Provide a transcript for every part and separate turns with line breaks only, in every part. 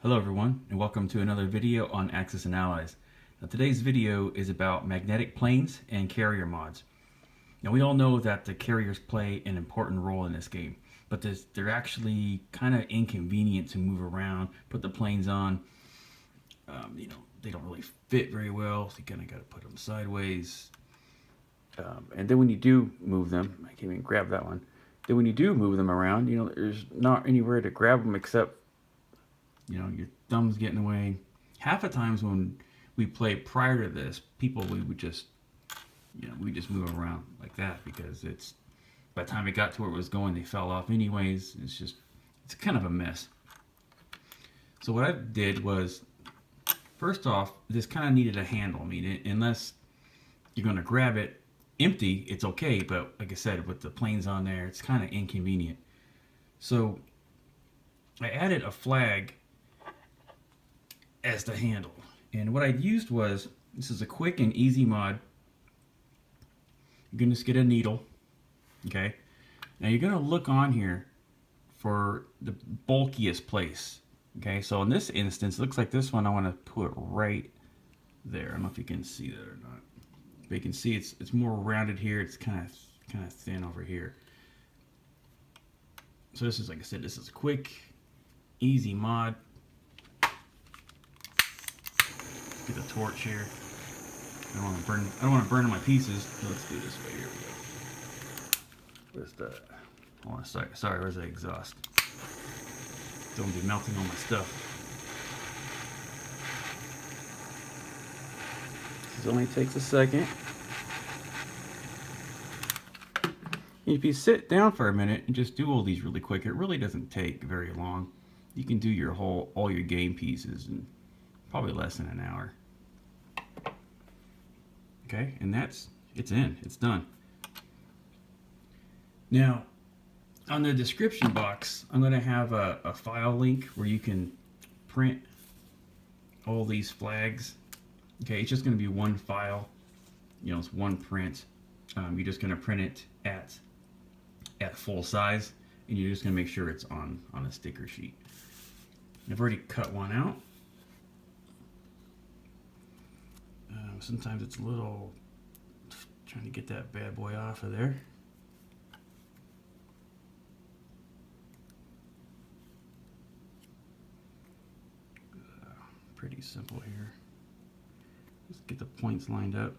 Hello everyone, and welcome to another video on Axis and Allies. Now, today's video is about magnetic planes and carrier mods. Now, we all know that the carriers play an important role in this game, but they're actually kind of inconvenient to move around, put the planes on. They don't really fit very well, so you kind of got to put them sideways. And then when you do move them, I can't even grab that one. Then when you do move them around, there's not anywhere to grab them except your thumb's getting away. Half the times when we played prior to this, we would just, we just move around like that because by the time it got to where it was going, they fell off anyways. It's kind of a mess. So what I did was, first off, this kind of needed a handle. I mean, unless you're going to grab it empty, it's okay. But like I said, with the planes on there, it's kind of inconvenient. So I added a flag as the handle. And what I used was, this is a quick and easy mod. You're going to just get a needle. Okay. Now you're going to look on here for the bulkiest place. Okay. So in this instance, it looks like this one I want to put right there. I don't know if you can see that or not. But you can see it's more rounded here. It's kind of thin over here. So this is, like I said, this is a quick, easy mod. Get a torch here. I don't want to burn my pieces. So let's do this way. Here we go. Where's the? Oh, sorry. Where's the exhaust? Don't be melting all my stuff. This only takes a second. If you sit down for a minute and just do all these really quick, it really doesn't take very long. You can do all your game pieces in probably less than an hour. Okay, and it's done. Now, on the description box, I'm going to have a file link where you can print all these flags. Okay, it's just going to be one file. It's one print. You're just going to print it at full size, and you're just going to make sure it's on a sticker sheet. I've already cut one out. Sometimes it's a little trying to get that bad boy off of there. Pretty simple here. Just get the points lined up.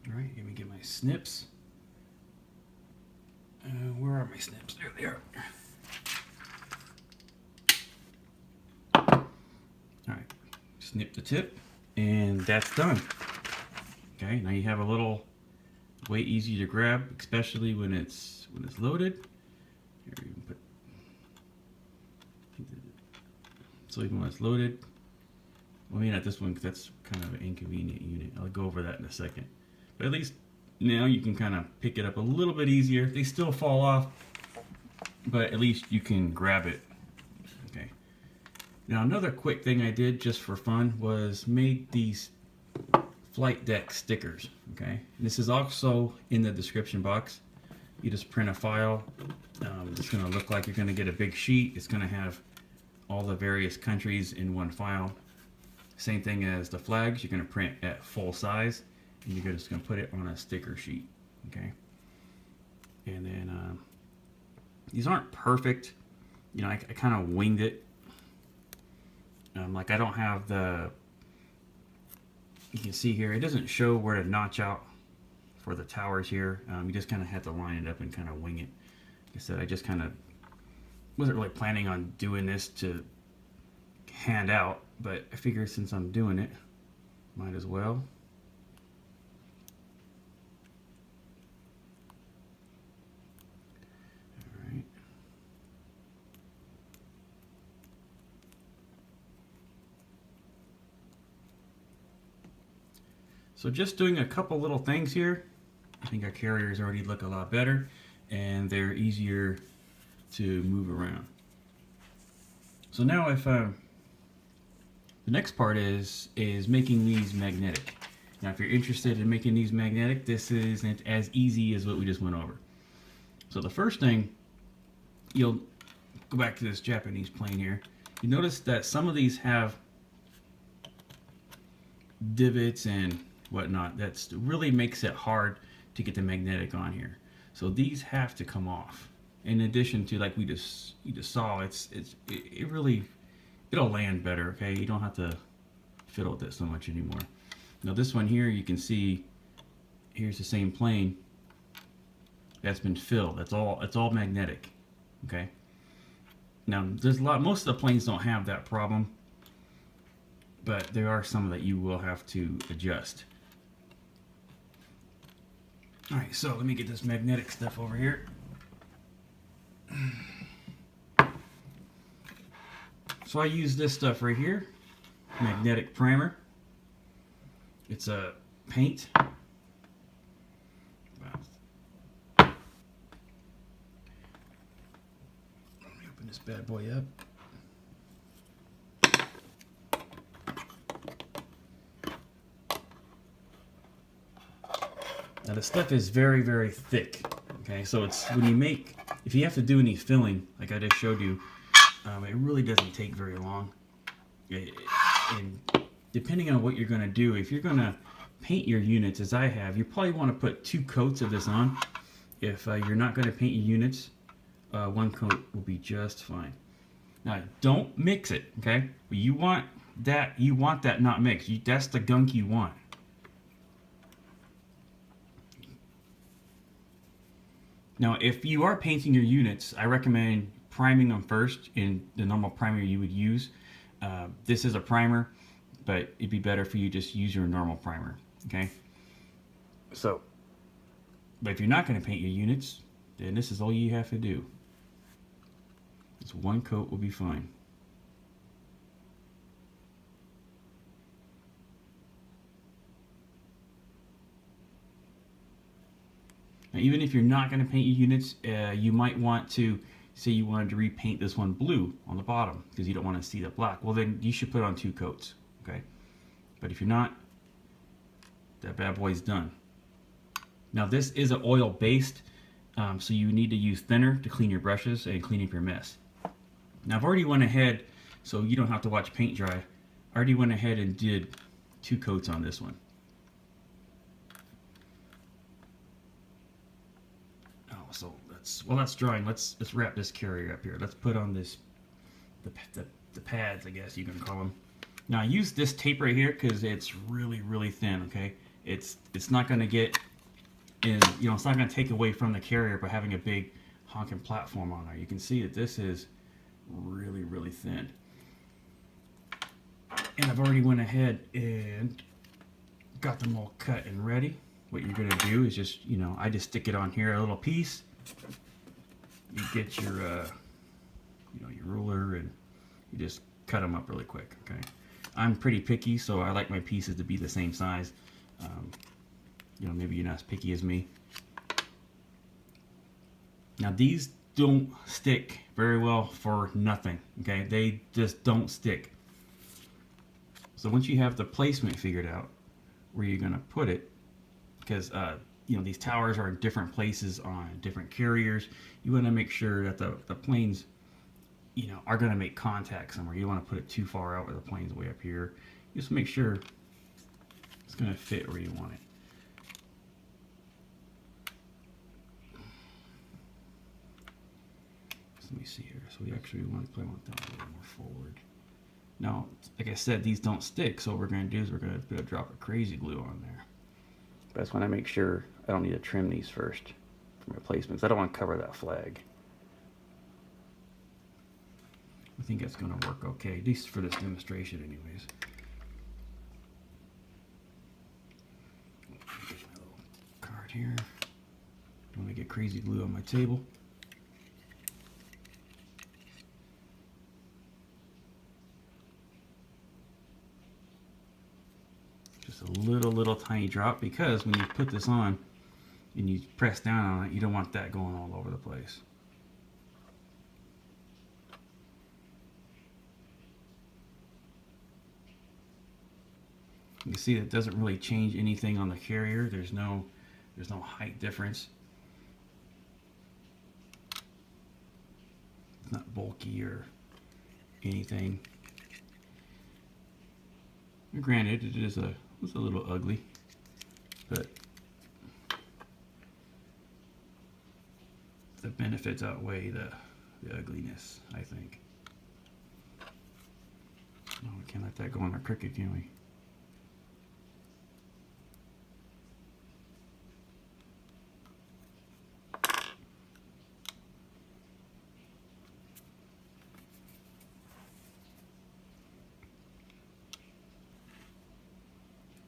All right, let me get my snips. Where are my snips? There they are. Alright, snip the tip, and that's done. Okay, now you have a little way easy to grab, especially when it's loaded. Here, you can put, so even when it's loaded, well, maybe not this one because that's kind of an inconvenient unit. I'll go over that in a second. But at least now you can kind of pick it up a little bit easier. They still fall off, but at least you can grab it. Okay. Now another quick thing I did just for fun was make these flight deck stickers. Okay. And this is also in the description box. You just print a file. It's going to look like you're going to get a big sheet. It's going to have all the various countries in one file. Same thing as the flags. You're going to print at full size. And you're just going to put it on a sticker sheet, okay? And then these aren't perfect. I kind of winged it. Like I don't have you can see here, it doesn't show where to notch out for the towers here. You just kind of have to line it up and kind of wing it. Like I said, I just kind of wasn't really planning on doing this to hand out, but I figured since I'm doing it, might as well. So just doing a couple little things here, I think our carriers already look a lot better and they're easier to move around. So now the next part is making these magnetic. Now, if you're interested in making these magnetic, this isn't as easy as what we just went over. So the first thing, you'll go back to this Japanese plane here. You notice that some of these have divots and whatnot. That really makes it hard to get the magnetic on here. So these have to come off. In addition to, like you just saw, it really, it'll land better. Okay, you don't have to fiddle with it so much anymore. Now this one here, you can see, here's the same plane that's been filled. It's all magnetic. Okay. Now there's most of the planes don't have that problem, but there are some that you will have to adjust. All right, so let me get this magnetic stuff over here. So I use this stuff right here, magnetic primer. It's a paint. Let me open this bad boy up. Now the stuff is very, very thick. Okay, so it's when you make, if you have to do any filling, like I just showed you, it really doesn't take very long. And depending on what you're going to do, if you're going to paint your units, as I have, you probably want to put 2 coats of this on. If you're not going to paint your units, 1 coat will be just fine. Now, don't mix it, okay? You want that not mixed. That's the gunk you want. Now, if you are painting your units, I recommend priming them first in the normal primer you would use. This is a primer, but it'd be better for you to just use your normal primer, okay? So, but if you're not going to paint your units, then this is all you have to do. Just 1 coat will be fine. Now, even if you're not going to paint your units, you might want to, say you wanted to repaint this one blue on the bottom because you don't want to see the black. Well, then you should put on 2 coats, okay? But if you're not, that bad boy's done. Now, this is an oil-based, so you need to use thinner to clean your brushes and clean up your mess. Now, I've already went ahead, so you don't have to watch paint dry. I already went ahead and did 2 coats on this one. So while that's drying, let's wrap this carrier up here. Let's put on this the pads, I guess you can call them. Now I use this tape right here because it's really thin. Okay, it's not going to get in, it's not going to take away from the carrier by having a big honking platform on there. You can see that this is really thin. And I've already went ahead and got them all cut and ready. What you're going to do is just, I just stick it on here, a little piece. You get your, your ruler, and you just cut them up really quick, okay? I'm pretty picky, so I like my pieces to be the same size. Maybe you're not as picky as me. Now, these don't stick very well for nothing, okay? They just don't stick. So once you have the placement figured out, where you're going to put it, because these towers are in different places on different carriers. You want to make sure that the planes, are going to make contact somewhere. You don't want to put it too far out where the plane's way up here. Just make sure it's going to fit where you want it. So let me see here. So we actually want to want that a little more forward. Now, like I said, these don't stick. So what we're going to do is we're going to put a drop of crazy glue on there. But I just want to make sure I don't need to trim these first for replacements. I don't want to cover that flag. I think that's going to work okay, at least for this demonstration anyways. Get my little card here. Don't want to get crazy glue on my table. Just a little tiny drop, because when you put this on and you press down on it, you don't want that going all over the place. You can see it doesn't really change anything on the carrier. There's no height difference. It's not bulky or anything. Granted, it's a little ugly, but the benefits outweigh the ugliness, I think. Oh, we can't let that go on our Cricut, can we?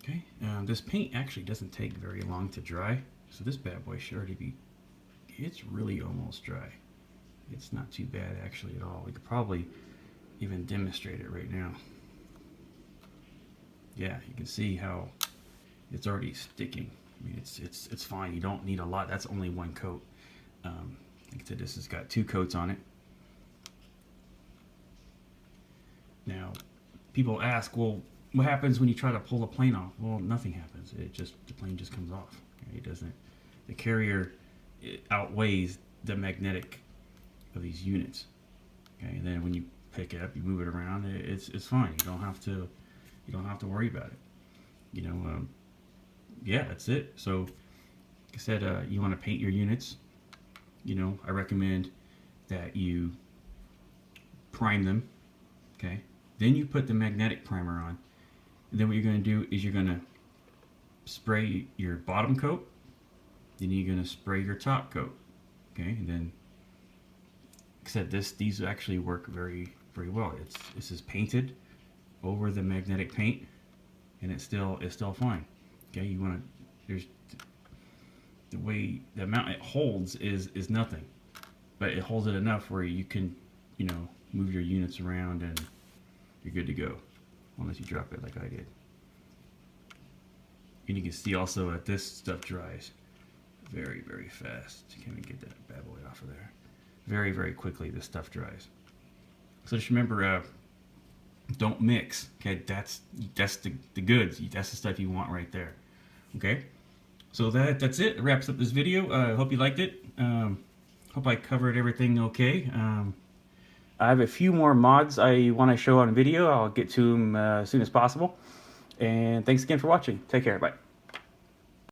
Okay, this paint actually doesn't take very long to dry, so this bad boy should already be, it's really almost dry. It's not too bad actually at all. We could probably even demonstrate it right now. Yeah, you can see how it's already sticking. I mean, it's fine. You don't need a lot. That's only one coat. Like I said, this has got 2 coats on it. Now, people ask, well, what happens when you try to pull the plane off? Well, nothing happens. The plane just comes off. It doesn't. The carrier outweighs the magnetic of these units. Okay, and then when you pick it up, you move it around. It's fine. You don't have to worry about it. You know, yeah, that's it. So, like I said, you want to paint your units. You know, I recommend that you prime them. Okay, then you put the magnetic primer on. And then what you're going to do is you're going to spray your bottom coat. Then you're going to spray your top coat. Okay, and then, like I said, these actually work very, very well. This is painted over the magnetic paint, and it's still fine. Okay, you want to, there's the way the amount it holds is nothing, but it holds it enough where you can, you know, move your units around and you're good to go, unless you drop it like I did. And you can see also that this stuff dries very, very fast. Can we get that bad boy off of there? Very, very quickly this stuff dries. So just remember, don't mix. Okay, that's the goods. That's the stuff you want right there. Okay, so that's it. It wraps up this video. I hope you liked it. Hope I covered everything okay. I have a few more mods I want to show on video. I'll get to them as soon as possible. And thanks again for watching. Take care. Bye.